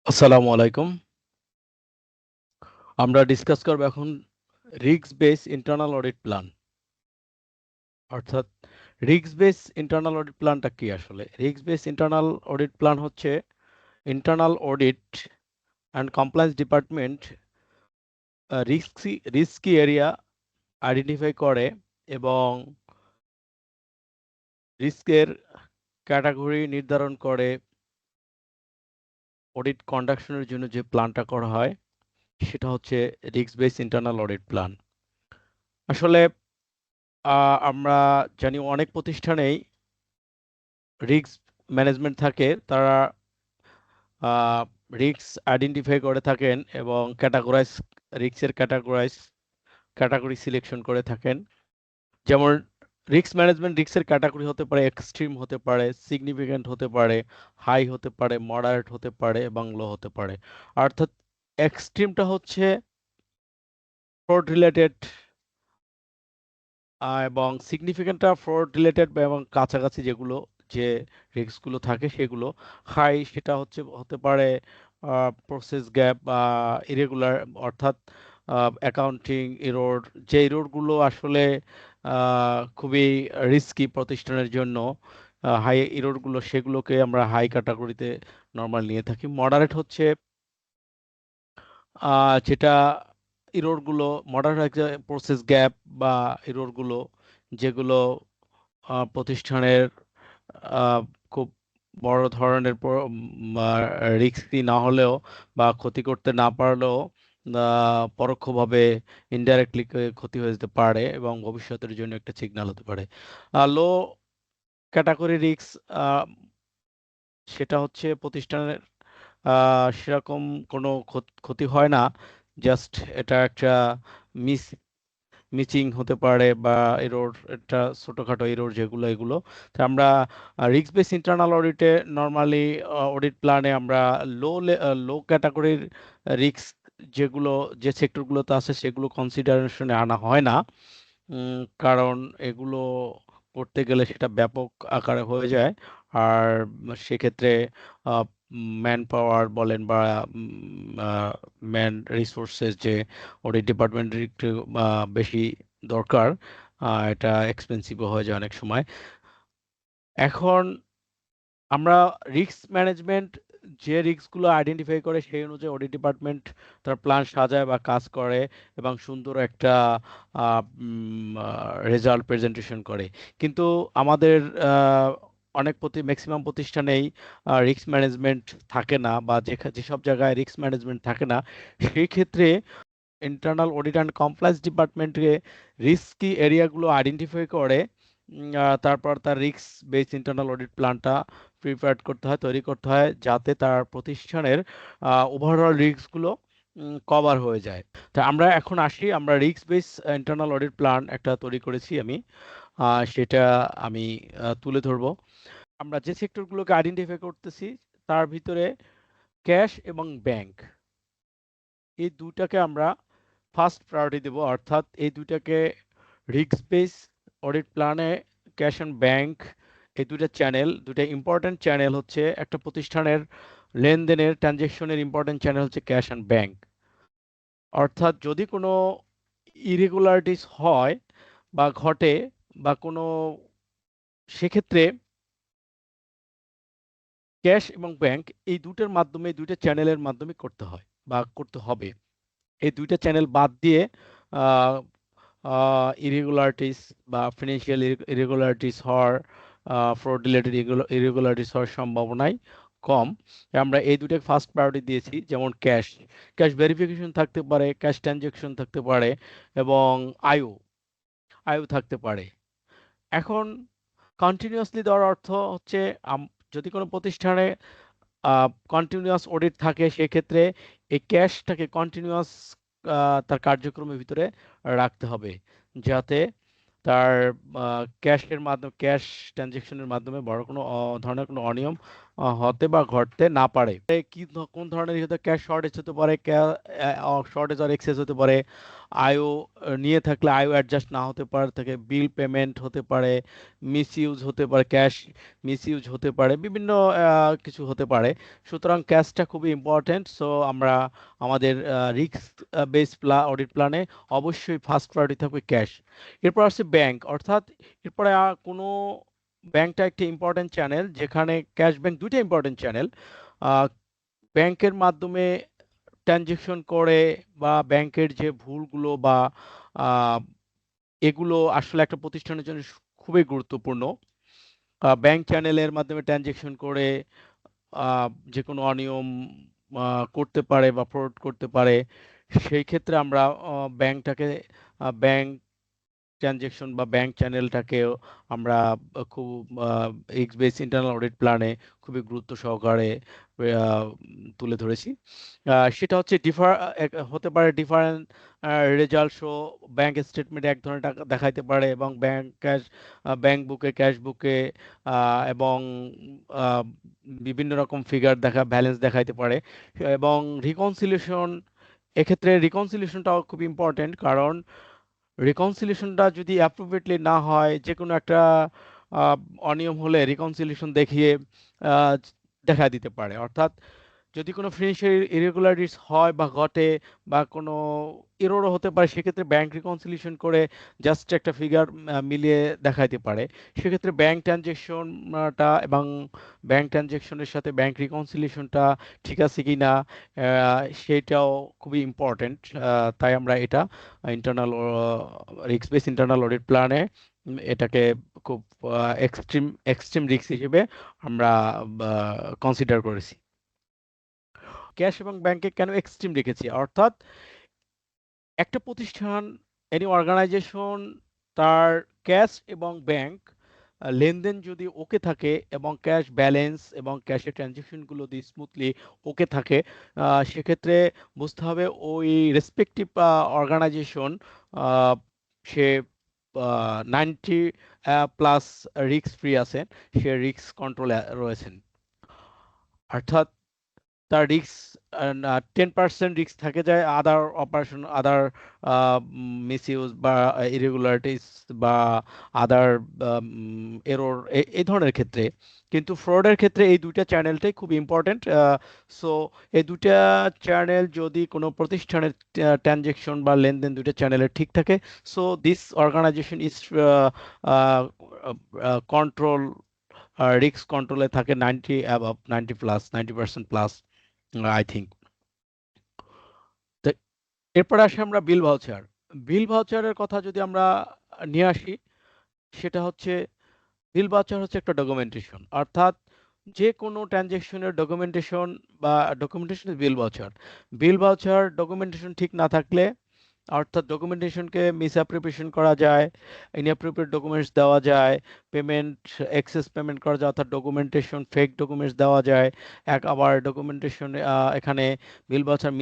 আসসালামু আলাইকুম। আমরা ডিসকাস করব এখন risk base internal audit plan. অর্থাৎ রিস্ক বেস ইন্টারনাল অডিট প্ল্যানটা কি আসলে? Risk base internal audit plan হচ্ছে internal audit and compliance department risky area identify করে এবং রিস্কের ক্যাটাগরি নির্ধারণ করে অডিট কন্ডাকশনের জন্য যে প্ল্যানটা করা হয় সেটা হচ্ছে risk base internal audit plan. আসলে আমরা জানি অনেক প্রতিষ্ঠানেই রিস্ক ম্যানেজমেন্ট থাকে, তারা রিস্ক আইডেন্টিফাই করে থাকেন এবং রিস্কের ক্যাটাগরি সিলেকশন করে থাকেন। যেমন রিস্কের ক্যাটাগরি হতে পারে এক্সট্রিম, হতে পারে সিগনিফিক্যান্ট, হতে পারে হাই, হতে পারে মডারেট, হতে পারে এবং লো হতে পারে। অর্থাৎ এক্সট্রিমটা হচ্ছে ফ্রড রিলেটেড এবং সিগনিফিক্যান্টটা ফ্রড রিলেটেড এবং কাছাকাছি যেগুলো যে রিস্কগুলো থাকে সেগুলো। হাই সেটা হতে পারে প্রসেস গ্যাপ বা ইরেগুলার, অর্থাৎ অ্যাকাউন্টিং এরর, যে এররগুলো আসলে খুবই রিস্কি প্রতিষ্ঠানের জন্য। হাই এররগুলো, সেগুলোকে আমরা হাই ক্যাটাগরিতে নর্মাল নিয়ে থাকি। মডারেট হচ্ছে যেটা এররগুলো, মডারেট প্রসেস গ্যাপ বা এররগুলো যেগুলো প্রতিষ্ঠানের আহ, খুব বড় ধরনের রিস্কি না হলেও বা ক্ষতি করতে না পারলেও পরোক্ষভাবে ইনডাইরেক্টলি ক্ষতি হয়ে যেতে পারে এবং ভবিষ্যতের জন্য একটা সিগন্যাল হতে পারে। লো ক্যাটাগরি রিস্ক সেটা হচ্ছে প্রতিষ্ঠানের সেরকম কোনো ক্ষতি হয় না, জাস্ট এটা একটা মিস মিচিং হতে পারে বা এরর, একটা ছোটখাটো এরর যেগুলো, এগুলো তো আমরা রিস্ক বেস ইন্টারনাল অডিটে নর্মালি অডিট প্ল্যানে আমরা লো লো ক্যাটাগরির রিস্ক যেগুলো, যে সেক্টরগুলোতে আছে সেগুলো কনসিডারেশনে আনা হয় না। কারণ এগুলো করতে গেলে সেটা ব্যাপক আকারে হয়ে যায়। আর সেক্ষেত্রে ম্যান পাওয়ার বলেন বা ম্যান রিসোর্সেস যে অডিট ডিপার্টমেন্টের একটু বেশি দরকার, এটা এক্সপেন্সিভও হয়ে যায় অনেক সময়। এখন আমরা রিস্ক ম্যানেজমেন্ট, যে রিস্কগুলো আইডেন্টিফাই করে সেই অনুযায়ী অডিট ডিপার্টমেন্ট তার প্ল্যান সাজায় বা কাজ করে এবং সুন্দর একটা রেজাল্ট প্রেজেন্টেশন করে। কিন্তু আমাদের ম্যাক্সিমাম প্রতিষ্ঠানেই রিস্ক ম্যানেজমেন্ট থাকে না, বা যেসব জায়গায় রিস্ক ম্যানেজমেন্ট থাকে না সেই ক্ষেত্রে ইন্টারনাল অডিট অ্যান্ড কমপ্লায়েন্স ডিপার্টমেন্টকে রিস্কি এরিয়াগুলো আইডেন্টিফাই করে তারপর তার রিস্ক বেস ইন্টারনাল অডিট প্ল্যানটা তৈরি করতে হয়, যাতে তার প্রতিষ্ঠানের ওভারঅল রিস্কগুলো কভার হয়ে যায়। তা আমরা এখন আসি, আমরা risk base internal audit plan একটা তৈরি করেছি আমি, সেটা আমি তুলে ধরবো। আমরা যে সেক্টরগুলোকে আইডেন্টিফাই করতেছি তার ভিতরে ক্যাশ এবং ব্যাংক, এই দুটাকে আমরা ফার্স্ট প্রায়োরিটি দেব। অর্থাৎ এই দুটাকে রিস্ক বেস অডিট প্ল্যানে ক্যাশ অ্যান্ড ব্যাংক, এই দুটা ইম্পর্ট্যান্ট চ্যানেল হচ্ছে একটা প্রতিষ্ঠানের লেনদেনের, ট্রানজ্যাকশনের ইম্পর্ট্যান্ট চ্যানেল হচ্ছে ক্যাশ অ্যান্ড ব্যাংক। অর্থাৎ যদি কোনো ইরেগুলারিটিস হয় বা ঘটে বা কোনো, সেক্ষেত্রে ক্যাশ এবং ব্যাংক এই দুটার মাধ্যমে, এই দুইটা চ্যানেলের মাধ্যমে করতে হয় বা করতে হবে। এই দুইটা চ্যানেল বাদ দিয়ে ইরেগুলারিটিস বা ফিনান্সিয়াল ইরেগুলারিটিস হওয়ার, ফ্রড রিলেটেড ইরেগুলারিটিস হওয়ার সম্ভাবনাই কম। আমরা এই দুটাকে ফার্স্ট প্রায়োরিটি দিয়েছি। যেমন ক্যাশ, ক্যাশ ভেরিফিকেশন থাকতে পারে, ক্যাশ ট্রানজ্যাকশন থাকতে পারে এবং আয়ও আয়ও থাকতে পারে। এখন কন্টিনিউয়াসলি দেওয়ার অর্থ হচ্ছে যদি কোনো প্রতিষ্ঠানে কন্টিনিউয়াস অডিট থাকে সেক্ষেত্রে এই ক্যাশটাকে কন্টিনিউয়াস তার কার্যক্রমের ভিতরে রাখতে হবে, যাতে তার ক্যাশ ট্রানজেকশনের মাধ্যমে বড় কোনো ধরনের কোনো অনিয়ম হতে বা ঘটতে না পারে। কোন ধরনের ক্যাশ শর্টেজ হতে পারে, শর্টেজ আর এক্সেস হতে পারে, আইও নিয়ে থাকলে আইও অ্যাডজাস্ট না হতে পারে থাকে, বিল পেমেন্ট হতে পারে, মিসইউজ হতে পারে, ক্যাশ মিসইউজ হতে পারে, বিভিন্ন কিছু হতে পারে। সুতরাং ক্যাশটা খুবই ইম্পর্টেন্ট। সো আমরা আমাদের রিস্ক বেস অডিট প্ল্যানে অবশ্যই ফার্স্ট প্রায়োরিটি থাকবে ক্যাশ। এরপর আসছে ব্যাংক, অর্থাৎ এরপরে কোনো ব্যাংকটা একটা ইম্পর্টেন্ট চ্যানেল, যেখানে ক্যাশ ব্যাংক দুইটা ইম্পর্টেন্ট চ্যানেল। ব্যাংকের মাধ্যমে ট্রানজেকশন করে বা ব্যাংকের যে ভুলগুলো বা আহ, এগুলো আসলে একটা প্রতিষ্ঠানের জন্য খুবই গুরুত্বপূর্ণ। ব্যাংক চ্যানেলের মাধ্যমে ট্রানজেকশন করে যে কোনো অনিয়ম করতে পারে বা ফ্রড করতে পারে। সেই ক্ষেত্রে আমরা ব্যাংকটাকে ব্যাংক ট্রানজেকশন বা ব্যাংক চ্যানেলটাকেও আমরা খুব এক্স বেস ইন্টারনাল অডিট প্ল্যানে খুবই গুরুত্ব সহকারে তুলে ধরেছি। সেটা হচ্ছে হতে পারে ডিফারেন্ট রেজাল্ট শো। ব্যাংক স্টেটমেন্টে এক ধরনের টাকা দেখাইতে পারে এবং ব্যাংক বুকে, ক্যাশ বুকে এবং আহ, বিভিন্ন রকম ফিগার ব্যালেন্স দেখাইতে পারে। এবং রিকনসিলিয়েশন, এক্ষেত্রে রিকনসিলিয়েশনটাও খুব ইম্পর্টেন্ট, কারণ রিকনসিলিয়েশনটা যদি অ্যাপ্রোপ্রিয়েটলি না হয়, যে কোনো একটা আহ, অনিয়ম হলে রিকনসিলিয়েশন দেখিয়ে আহ, দেখা দিতে পারে। অর্থাৎ যদি কোনো ফিনান্সিয়াল ইরেগুলারিটিস হয় বা ঘটে বা কোনো এররও হতে পারে, সেক্ষেত্রে ব্যাংক রিকনসিলিয়েশন করে জাস্ট একটা ফিগার মিলিয়ে দেখাইতে পারে। সেক্ষেত্রে ব্যাংক ট্রানজেকশনটা এবং ব্যাংক ট্রানজেকশনের সাথে ব্যাংক রিকনসিলিয়েশনটা ঠিক আছে কি না, সেটাও খুবই ইম্পর্টেন্ট। তাই আমরা এটা internal risk base internal audit প্ল্যানে এটাকে খুব এক্সট্রিম এক্সট্রিম রিস্ক হিসেবে আমরা কনসিডার করেছি। ক্যাশ এবং ব্যাংকে কেন এক্সট্রিম রেখেছি, অর্থাৎ একটা প্রতিষ্ঠান, এনি অর্গানাইজেশন, তার ক্যাশ এবং ব্যাংক লেনদেন যদি ওকে থাকে এবং ক্যাশ ব্যালেন্স এবং ক্যাশের ট্রানজেকশনগুলো যদি স্মুথলি ওকে থাকে, সেক্ষেত্রে বুঝতে হবে ওই রেসপেক্টিভ অর্গানাইজেশন সে 90+ রিস্ক ফ্রি আছেন, সে রিস্ক কন্ট্রোলে রয়েছেন। অর্থাৎ তার রিস্ক 10% রিস্ক থাকে যায় আদার অপারেশন, আদার মিসইউজ বা ইরেগুলারিটিস বা আদার এরর, এই ধরনের ক্ষেত্রে। কিন্তু ফ্রডের ক্ষেত্রে এই দুইটা চ্যানেলটাই খুব ইম্পর্টেন্ট। সো এই দুইটা চ্যানেল যদি কোনো প্রতিষ্ঠানের ট্রানজেকশন বা লেনদেন দুইটা চ্যানেলের ঠিক থাকে, so this organisation is control, risk কন্ট্রোলে থাকে 90% প্লাস আই থিঙ্ক। এরপর আসে আমরা বিল ভাউচার। বিল ভাউচারের কথা যদি আমরা নিয়ে আসি, সেটা হচ্ছে বিল ভাউচার হচ্ছে একটা ডকুমেন্টেশন, অর্থাৎ যে কোনো ট্রানজেকশনের ডকুমেন্টেশন বা documentation bill voucher. Bill voucher documentation ঠিক না থাকলে, অর্থাৎ ডকুমেন্টেশনকে মিসঅ্যাপ্রোপ্রিয়েশন করা যায়, ইনঅ্যাপ্রোপ্রিয়েট ডকুমেন্টস দেওয়া যায়, পেমেন্ট এক্সেস পেমেন্ট করা যায়, অর্থাৎ ডকুমেন্টেশন ফেক ডকুমেন্টস দেওয়া যায়। আবার ডকুমেন্টেশন এখানে বিল বাছার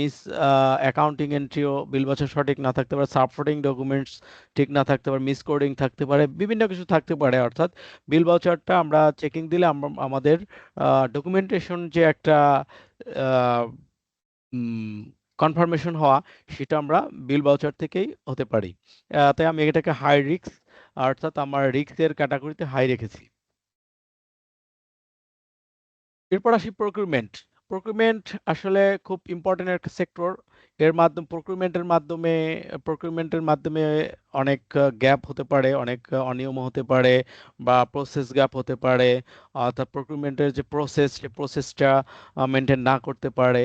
অ্যাকাউন্টিং এন্ট্রিও বিল বাছার সঠিক না থাকতে পারে, সাবফোর্ডিং ডকুমেন্টস ঠিক না থাকতে পারে, মিস কোডিং থাকতে পারে, বিভিন্ন কিছু থাকতে পারে। অর্থাৎ বিল ভাউচারটা আমরা চেকিং দিলে আমাদের ডকুমেন্টেশন যে একটা কনফার্মেশন হওয়া, সেটা আমরা বিল ভাউচার থেকেই হতে পারি। তাই আমি এটাকে হাই রিস্ক, অর্থাৎ আমার রিস্কের ক্যাটাগরিতে হাই রেখেছি। এরপর আসি প্রকিউরমেন্ট। প্রকিউরমেন্ট আসলে খুব ইম্পর্টেন্ট একটা সেক্টর। প্রকিউরমেন্টের মাধ্যমে অনেক গ্যাপ হতে পারে, অনেক অনিয়ম হতে পারে বা প্রসেস গ্যাপ হতে পারে। অর্থাৎ প্রকিউরমেন্টের যে প্রসেস, সে প্রসেসটা মেনটেন না করতে পারে।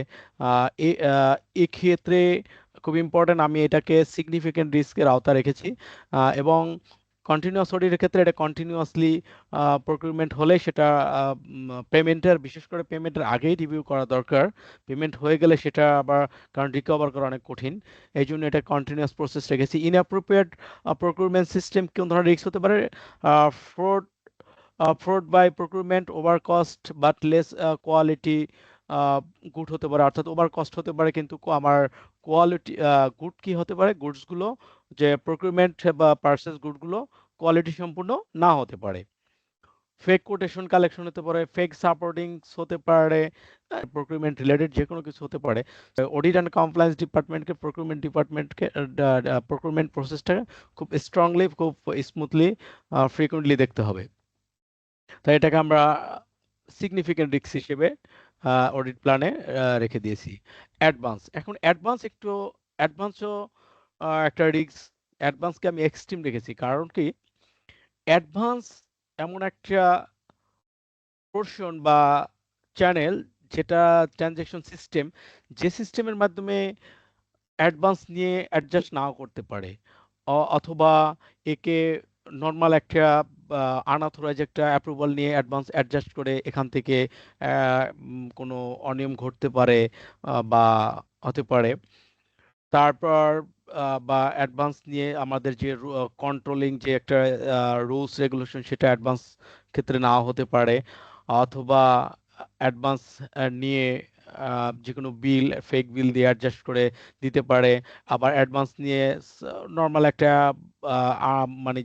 এক্ষেত্রে খুব ইম্পর্টেন্ট, আমি এটাকে সিগনিফিকেন্ট রিস্কের আওতা রেখেছি। এবং কন্টিনিউয়াস অডিটের ক্ষেত্রে এটা কন্টিনিউয়াসলি প্রকিউরমেন্ট হলে সেটা পেমেন্টের, বিশেষ করে পেমেন্টের আগেই রিভিউ করা দরকার। পেমেন্ট হয়ে গেলে সেটা আবার, কারণ রিকভার করা অনেক কঠিন, এই জন্য এটা কন্টিনিউয়াস প্রসেস রেখেছি। ইনঅ্যাপ্রোপ্রিয়েট প্রকিউরমেন্ট সিস্টেম কোন ধরনের রিস্ক হতে পারে? Fraud, fraud by procurement, over cost but less quality good হতে পারে। অর্থাৎ ওভার কস্ট হতে পারে কিন্তু আমার কোয়ালিটি গুড কি হতে পারে, গুডসগুলো যে প্রকিউরমেন্ট বা পারচেস গুডগুলো কোয়ালিটি সম্পূর্ণ না হতে পারে। ফেক কোটেশন কালেকশন হতে পারে, ফেক সাপোর্টিংস হতে পারে, প্রকিউরমেন্ট রিলেটেড যে কোনো কিছু হতে পারে। অডিট অ্যান্ড কমপ্লায়েন্স ডিপার্টমেন্টকে প্রকিউরমেন্ট প্রসেসটা খুব স্ট্রংলি, খুব স্মুথলি, ফ্রিকুয়েন্টলি দেখতে হবে। তাই এটাকে আমরা সিগনিফিকেন্ট রিস্ক হিসেবে অডিট প্ল্যানে রেখে দিয়েছি। এখন অ্যাডভান্সও একটা রিস্ক। অ্যাডভান্সকে আমি এক্সট্রিম রেখেছি, কারণ কি অ্যাডভান্স এমন একটা পোর্শন বা চ্যানেল, যেটা ট্রানজ্যাকশন সিস্টেম, যে সিস্টেমের মাধ্যমে অ্যাডভান্স নিয়ে অ্যাডজাস্ট নাও করতে পারে, অথবা একে নর্মাল একটা আনঅথরাইজ একটা অ্যাপ্রুভাল নিয়ে অ্যাডভান্স অ্যাডজাস্ট করে এখান থেকে কোনো অনিয়ম ঘটতে পারে বা হতে পারে। তারপর বা অ্যাডভান্স নিয়ে আমাদের যে কন্ট্রোলিং যে একটা রুলস রেগুলেশন, সেটা অ্যাডভান্স ক্ষেত্রে নাও হতে পারে, অথবা অ্যাডভান্স নিয়ে যে কোনো ফেক বিল দিয়ে অ্যাডজাস্ট করে দিতে পারে। আবার অ্যাডভান্স নিয়ে নর্মাল একটা মানে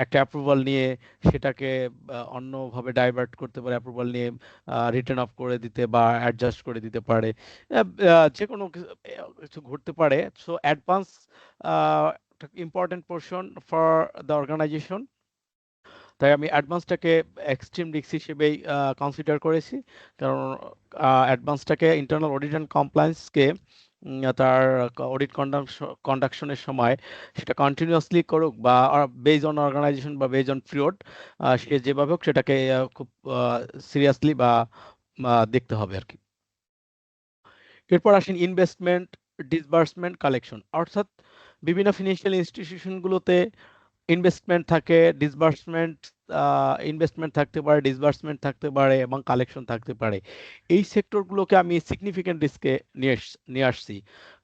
একটা অ্যাপ্রুভাল নিয়ে সেটাকে অন্যভাবে ডাইভার্ট করতে পারে, অ্যাপ্রুভাল নিয়ে রিটার্ন অফ করে দিতে বা অ্যাডজাস্ট করে দিতে পারে, যে কোনো কিছু ঘটতে পারে। So advance important portion for the organization. তাই আমি অ্যাডভান্সটাকে এক্সট্রিম রিস্ক হিসেবেই কনসিডার করেছি, কারণ অ্যাডভান্সটাকে ইন্টারনাল অডিট অ্যান্ড কমপ্লায়েন্সকে তার অডিট কন্ডাকশনের সময় সেটা কন্টিনিউয়াসলি করুক বা বেজ অন অর্গানাইজেশন বা বেজ অন পিরিয়ড, সে যেভাবে হোক সেটাকে খুব সিরিয়াসলি বা দেখতে হবে আর কি। এরপর আসেন ইনভেস্টমেন্ট, ডিসবার্সমেন্ট, কালেকশন। অর্থাৎ বিভিন্ন ফিনান্সিয়াল ইনস্টিটিউশনগুলোতে ইনভেস্টমেন্ট থাকতে পারে, ডিসবার্সমেন্ট থাকতে পারে এবং কালেকশন থাকতে পারে। এই সেক্টরগুলোকে আমি সিগনিফিকেন্ট রিস্কে নিয়ে আসছি,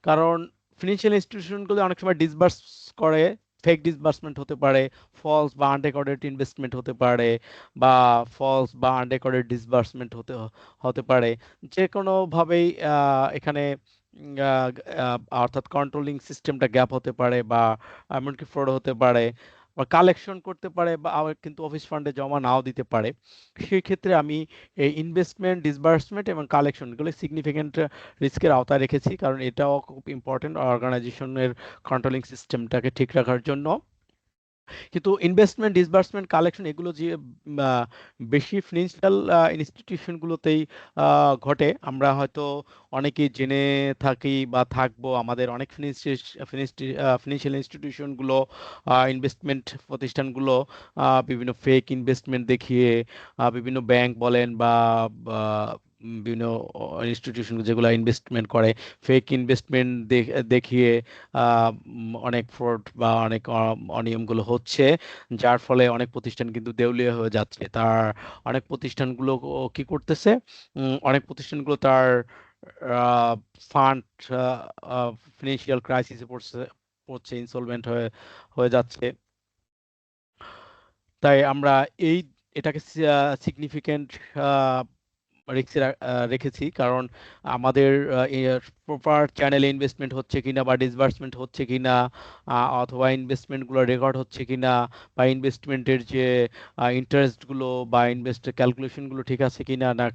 কারণ ফিনান্সিয়াল ইনস্টিটিউশনগুলো অনেক সময় ডিসবার্স করে, ফেক ডিসবার্সমেন্ট হতে পারে, ফলস বা আনরেকর্ডেড ইনভেস্টমেন্ট হতে পারে, বা ফলস বা আনরেকর্ডেড ডিসবার্সমেন্ট হতে পারে। যে কোনোভাবেই এখানে অর্থাৎ কন্ট্রোলিং সিস্টেমটা গ্যাপ হতে পারে, বা এমনকি ফ্রড হতে পারে, বা কালেকশন করতে পারে, বা আবার কিন্তু অফিস ফান্ডে জমা নাও দিতে পারে। সেই ক্ষেত্রে আমি এই ইনভেস্টমেন্ট, ডিসবার্সমেন্ট এবং কালেকশন এগুলো সিগনিফিকেন্ট রিস্কের আওতায় রেখেছি, কারণ এটাও খুব ইম্পর্টেন্ট অর্গানাইজেশনের কন্ট্রোলিং সিস্টেমটাকে ঠিক রাখার জন্য। কিন্তু ইনভেস্টমেন্ট, ডিসবার্সমেন্ট, কালেকশন এগুলো যে বেশি ফিনান্সিয়াল ইনস্টিটিউশনগুলোতেই ঘটে। আমরা হয়তো অনেকেই জেনে থাকি বা থাকবো, আমাদের অনেক ফিনান্সিয়াল ইনস্টিটিউশনগুলো, ইনভেস্টমেন্ট প্রতিষ্ঠানগুলো বিভিন্ন ফেক ইনভেস্টমেন্ট দেখিয়ে, বিভিন্ন ব্যাংক বলেন বা বিভিন্ন ইনস্টিটিউশন যেগুলো ইনভেস্টমেন্ট করে, ফেক ইনভেস্টমেন্ট দেখিয়ে অনেক ফ্রড বা অনেক অনিয়মগুলো হচ্ছে, যার ফলে অনেক প্রতিষ্ঠান কিন্তু দেউলিয়া হয়ে যাচ্ছে। তার অনেক প্রতিষ্ঠানগুলো কি করতেছে, অনেক প্রতিষ্ঠানগুলো তার ফান্ড ফিনান্সিয়াল ক্রাইসিসে পড়ছে, ইনসলভেন্ট হয়ে হয়ে যাচ্ছে। তাই আমরা এটাকে সিগনিফিকেন্ট রিস্কে রেখেছি, কারণ আমাদের প্রপার চ্যানেলে ইনভেস্টমেন্ট হচ্ছে কিনা বা ডিসবার্সমেন্ট হচ্ছে কিনা, অথবা ইনভেস্টমেন্টগুলো রেকর্ড হচ্ছে কিনা, বা ইনভেস্টমেন্টের যে ইন্টারেস্টগুলো বা ক্যালকুলেশনগুলো ঠিক আছে কিনা না,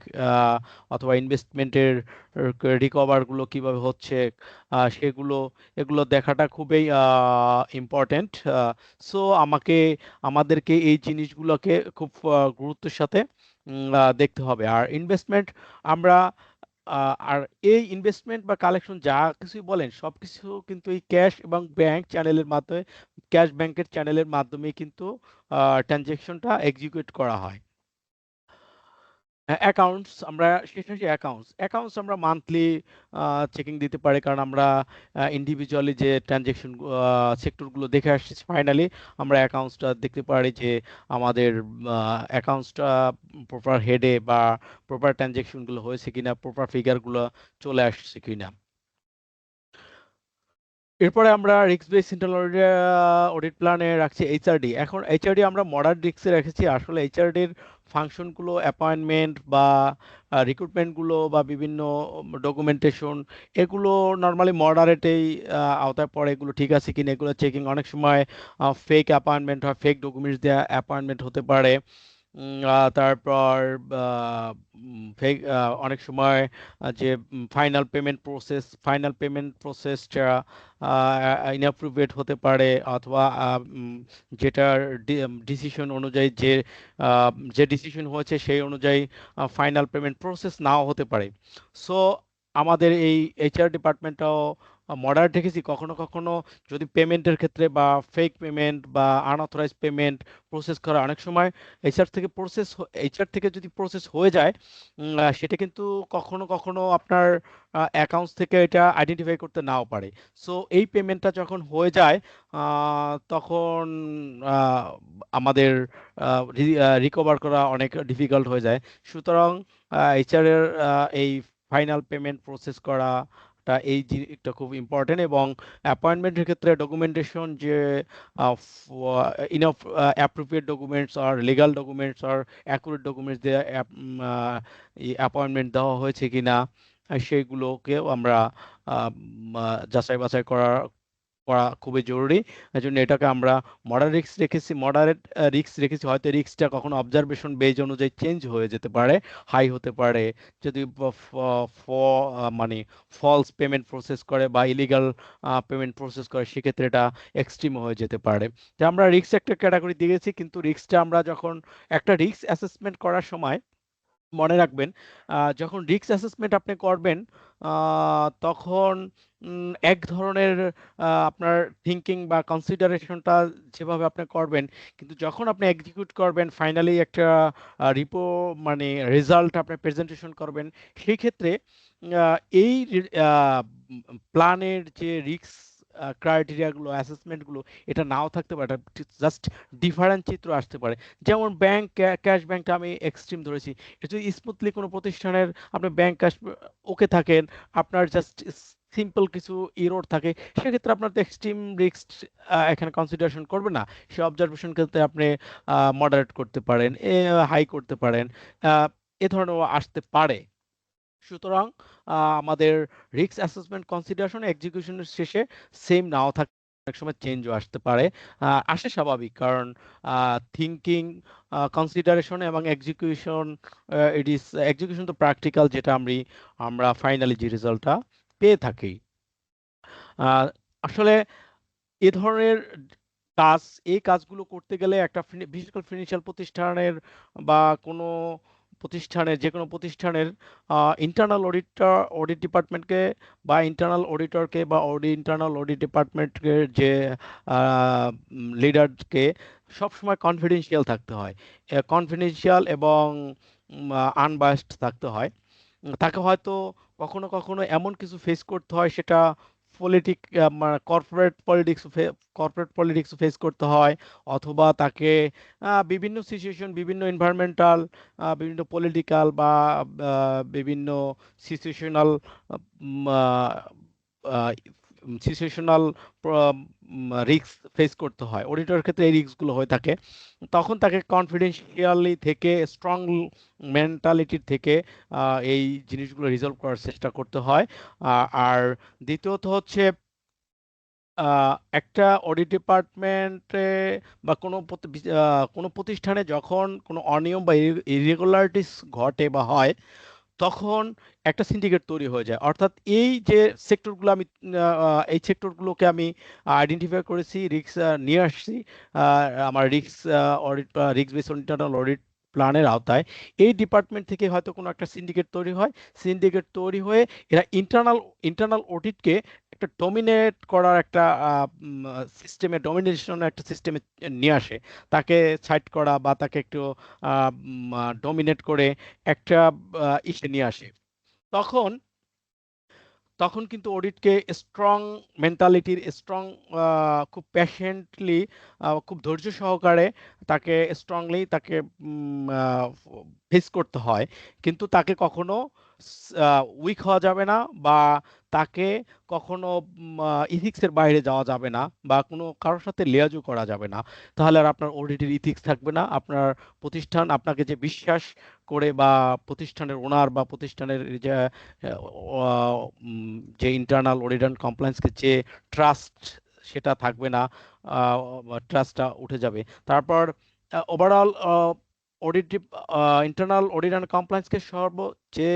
অথবা ইনভেস্টমেন্টের রিকভারগুলো কিভাবে হচ্ছে, এগুলো দেখাটা খুবই ইম্পর্টেন্ট। সো আমাদেরকে এই জিনিসগুলোকে খুব গুরুত্বের সাথে দেখতে হবে। আর ইনভেস্টমেন্ট আমরা আর এই ইনভেস্টমেন্ট বা কালেকশন যা কিছুই বলেন, সবকিছু কিন্তু এই ক্যাশ এবং ব্যাংকের চ্যানেলের মাধ্যমে কিন্তু ট্রানজেকশনটা এক্সিকিউট করা হয়। অ্যাকাউন্টস আমরা মান্থলি চেকিং দিতে পারি, কারণ আমরা ইন্ডিভিজুয়ালি যে ট্রানজেকশন সেক্টরগুলো দেখে আসছি, ফাইনালি আমরা অ্যাকাউন্টসটা দেখতে পারি যে আমাদের অ্যাকাউন্টসটা প্রপার হেডে বা প্রপার ট্রানজেকশনগুলো হয়েছে কিনা, প্রপার ফিগারগুলো চলে আসছে কিনা। এরপরে আমরা রিস্ক বেস ইন্টারনাল অডিট প্ল্যানে রাখছি এইচআরডি। এখন এইচআরডি আমরা মডারেট রিস্কে রেখেছি। আসলে এইচআরডির ফাংশনগুলো, অ্যাপয়েন্টমেন্ট বা রিক্রুটমেন্টগুলো বা বিভিন্ন ডকুমেন্টেশন, এগুলো নর্মালি মডারেটেই আওতায় পড়ে। এগুলো ঠিক আছে কিনা এগুলো চেকিং। অনেক সময় ফেক অ্যাপয়েন্টমেন্ট হয়, ফেক ডকুমেন্টস দেওয়া অ্যাপয়েন্টমেন্ট হতে পারে। তারপর ফেক অনেক সময় যে ফাইনাল পেমেন্ট প্রসেসটা ইনঅ্যাপ্রুভেট হতে পারে, অথবা যেটার ডিসিশন অনুযায়ী যে ডিসিশন হয়েছে সেই অনুযায়ী ফাইনাল পেমেন্ট প্রসেস নাও হতে পারে। সো আমাদের এই এইচআর ডিপার্টমেন্টটাও মডারেট রেখেছি। কখনো কখনো যদি পেমেন্টের ক্ষেত্রে বা ফেক পেমেন্ট বা আনঅথরাইজ পেমেন্ট প্রসেস করা, অনেক সময় এইচআর থেকে যদি প্রসেস হয়ে যায়, সেটা কিন্তু কখনো কখনো আপনার অ্যাকাউন্টস থেকে এটা আইডেন্টিফাই করতে নাও পারে। সো এই পেমেন্টটা যখন হয়ে যায়, তখন আহ, আমাদের রিকভার করা অনেক ডিফিকাল্ট হয়ে যায়। সুতরাং এইচআর এর এই ফাইনাল পেমেন্ট প্রসেস করাটা এই জিনিসটা খুব ইম্পর্টেন্ট। এবং অ্যাপয়েন্টমেন্টের ক্ষেত্রে ডকুমেন্টেশন, যে ইনফ appropriate documents are legal documents are accurate documents দিয়ে অ্যাপয়েন্টমেন্ট দেওয়া হয়েছে কিনা, সেইগুলোকেও আমরা যাচাই বাছাই করা করা খুবই জরুরি। এই জন্য এটাকে আমরা মডারেট রিস্ক রেখেছি। হয়তো রিস্কটা কখনো অবজারভেশন বেজ অনুযায়ী চেঞ্জ হয়ে যেতে পারে, হাই হতে পারে। যদি মানে ফলস পেমেন্ট প্রসেস করে বা ইলিগাল পেমেন্ট প্রসেস করে, সেক্ষেত্রে এটা এক্সট্রিম হয়ে যেতে পারে। তো আমরা রিস্ক একটা ক্যাটাগরি দিয়েছি, কিন্তু রিস্কটা আমরা যখন একটা রিস্ক অ্যাসেসমেন্ট করার সময় মনে রাখবেন, যখন রিস্ক অ্যাসেসমেন্ট আপনি করবেন, তখন এক ধরনের আপনার থিঙ্কিং বা কনসিডারেশনটা যেভাবে আপনি করবেন, কিন্তু যখন আপনি এক্সিকিউট করবেন, ফাইনালি একটা মানে রেজাল্ট আপনি প্রেজেন্টেশন করবেন, সেই ক্ষেত্রে এই প্ল্যানের যে রিস্ক ক্রাইটেরিয়াগুলো, অ্যাসেসমেন্টগুলো, এটা নাও থাকতে পারে, জাস্ট ডিফারেন্ট চিত্র আসতে পারে। যেমন ব্যাংক ক্যাশ ব্যাংকটা আমি এক্সট্রিম ধরেছি। যদি স্মুথলি কোনো প্রতিষ্ঠানের আপনি ব্যাংক ক্যাশ ওকে থাকেন, আপনার জাস্ট সিম্পল কিছু ইরোর থাকে, সেক্ষেত্রে আপনার তো এক্সট্রিম রিস্ক এখানে কনসিডারেশন করবে না। সে অবজারভেশন ক্ষেত্রে আপনি মডারেট করতে পারেন, হাই করতে পারেন, এ ধরনের আসতে পারে। সুতরাং আমাদের রিস্ক অ্যাসেসমেন্ট কনসিডারেশন এক্সিকিউশনের শেষে সেম নাও থাকে, অনেক সময় চেঞ্জও আসতে পারে। আসে স্বাভাবিক, কারণ থিঙ্কিং, কনসিডারেশন এবং এক্সিকিউশন, এক্সিকিউশন তো প্র্যাকটিক্যাল, যেটা আমরা ফাইনালি যে রেজাল্টটা পেয়ে থাকি। আহ, আসলে এ ধরনের কাজ, এই কাজগুলো করতে গেলে একটা বিশেষ করে ফিনান্সিয়াল প্রতিষ্ঠানের বা কোনো প্রতিষ্ঠানের, যে কোনো প্রতিষ্ঠানের ইন্টারনাল অডিট ডিপার্টমেন্টকে বা ইন্টারনাল অডিটরকে বা ইন্টারনাল অডিট ডিপার্টমেন্টের যে লিডারকে সবসময় কনফিডেন্সিয়াল থাকতে হয়, কনফিডেন্সিয়াল এবং আনবায়াসড থাকতে হয়। তাকে হয়তো কখনো কখনো এমন কিছু ফেস করতে হয়, সেটা পলিটিক মানে কর্পোরেট পলিটিক্স ফেস করতে হয়, অথবা তাকে বিভিন্ন সিচুয়েশন, বিভিন্ন এনভায়রনমেন্টাল, বিভিন্ন পলিটিক্যাল বা বিভিন্ন সিচুয়েশনাল সিচুয়েশনাল রিস্ক ফেস করতে হয়। অডিটর ক্ষেত্রে এই রিস্কগুলো হয়ে থাকে। তখন তাকে কনফিডেন্সিয়ালি থেকে, স্ট্রং মেন্টালিটির থেকে এই জিনিসগুলো রিজলভ করার চেষ্টা করতে হয়। আর দ্বিতীয়ত হচ্ছে, একটা অডিট ডিপার্টমেন্টে বা কোনো প্রতিষ্ঠানে যখন কোনো অনিয়ম বা ইরেগুলারিটিস ঘটে বা হয়, তখন একটা সিন্ডিকেট তৈরি হয়ে যায়। অর্থাৎ এই সেক্টরগুলোকে আমি আইডেন্টিফাই করেছি, রিস্ক নিয়ে আসছি আমার রিস্ক বেস ইন্টারনাল অডিট প্ল্যানের আওতায়। এই ডিপার্টমেন্ট থেকে হয়তো কোনো একটা সিন্ডিকেট তৈরি হয়, সিন্ডিকেট তৈরি হয়ে এরা ইন্টারনাল অডিটকে একটা ডমিনেট করার একটা ডমিনেশনের একটা সিস্টেমে নিয়ে আসে। তাকে সাইড করা বা তাকে একটু ডমিনেট করে একটা ইসে নিয়ে আসে। তখন তখন কিন্তু অডিটকে স্ট্রং মেন্টালিটির, খুব প্যাশেন্টলি, খুব ধৈর্য সহকারে তাকে স্ট্রংলি তাকে ফেস করতে হয়। কিন্তু তাকে কখনো উইক হওয়া যাবে না, বা তাকে কখনো ইথিক্সের বাইরে যাওয়া যাবে না, বা কোনো কারোর সাথে লিয়াজও করা যাবে না। তাহলে আর আপনার অডিটের ইথিক্স থাকবে না। আপনার প্রতিষ্ঠান আপনাকে যে বিশ্বাস করে, বা প্রতিষ্ঠানের ওনার বা প্রতিষ্ঠানের যে যে ইন্টারনাল অডিট অ্যান্ড কমপ্লায়েন্সকে যে ট্রাস্ট, সেটা থাকবে না, ট্রাস্টটা উঠে যাবে। তারপর overall audit, internal audit and কমপ্লায়েন্সকে যে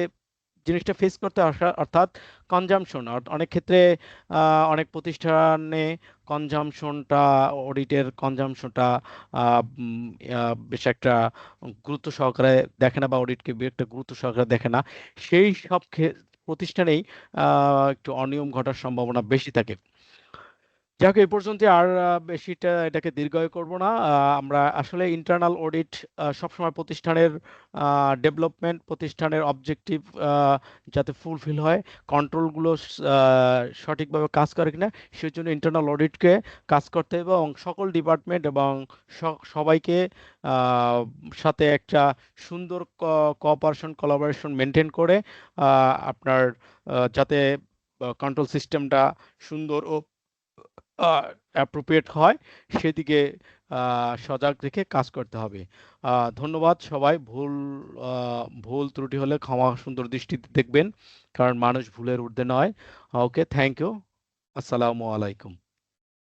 জিনিসটা ফেস করতে আসা, অর্থাৎ কনজামশন। অনেক ক্ষেত্রে অনেক প্রতিষ্ঠানে কনজামশনটা, অডিটের কনজামশনটা বেশ একটা গুরুত্ব সহকারে দেখে না, বা অডিটকে একটা গুরুত্ব সহকারে দেখে না। সেই সব প্রতিষ্ঠানেই একটু অনিয়ম ঘটার সম্ভাবনা বেশি থাকে। যাক, এই পর্যন্ত, আর বেশিটা এটাকে দীর্ঘায়ু করব না। আমরা আসলে ইন্টারনাল অডিট সবসময় প্রতিষ্ঠানের ডেভেলপমেন্ট, প্রতিষ্ঠানের অবজেক্টিভ যাতে ফুলফিল হয়, কন্ট্রোলগুলো সঠিকভাবে কাজ করে কিনা, সেই জন্য ইন্টারনাল অডিটকে কাজ করতে হবে, এবং সকল ডিপার্টমেন্ট এবং সবাইকে সাথে একটা সুন্দর কোঅপারেশন, কোলাবোরেশন মেনটেন করে আপনার যাতে কন্ট্রোল সিস্টেমটা সুন্দর ও অ্যাপ্রোপ্রিয়েট হয়, সেদিকে সজাগ রেখে কাজ করতে হবে। ধন্যবাদ সবাই। ভুল ত্রুটি হলে ক্ষমা সুন্দর দৃষ্টিতে দেখবেন, কারণ মানুষ ভুলের ঊর্ধ্বে নয়। ওকে, থ্যাংক ইউ। আসসালামু আলাইকুম।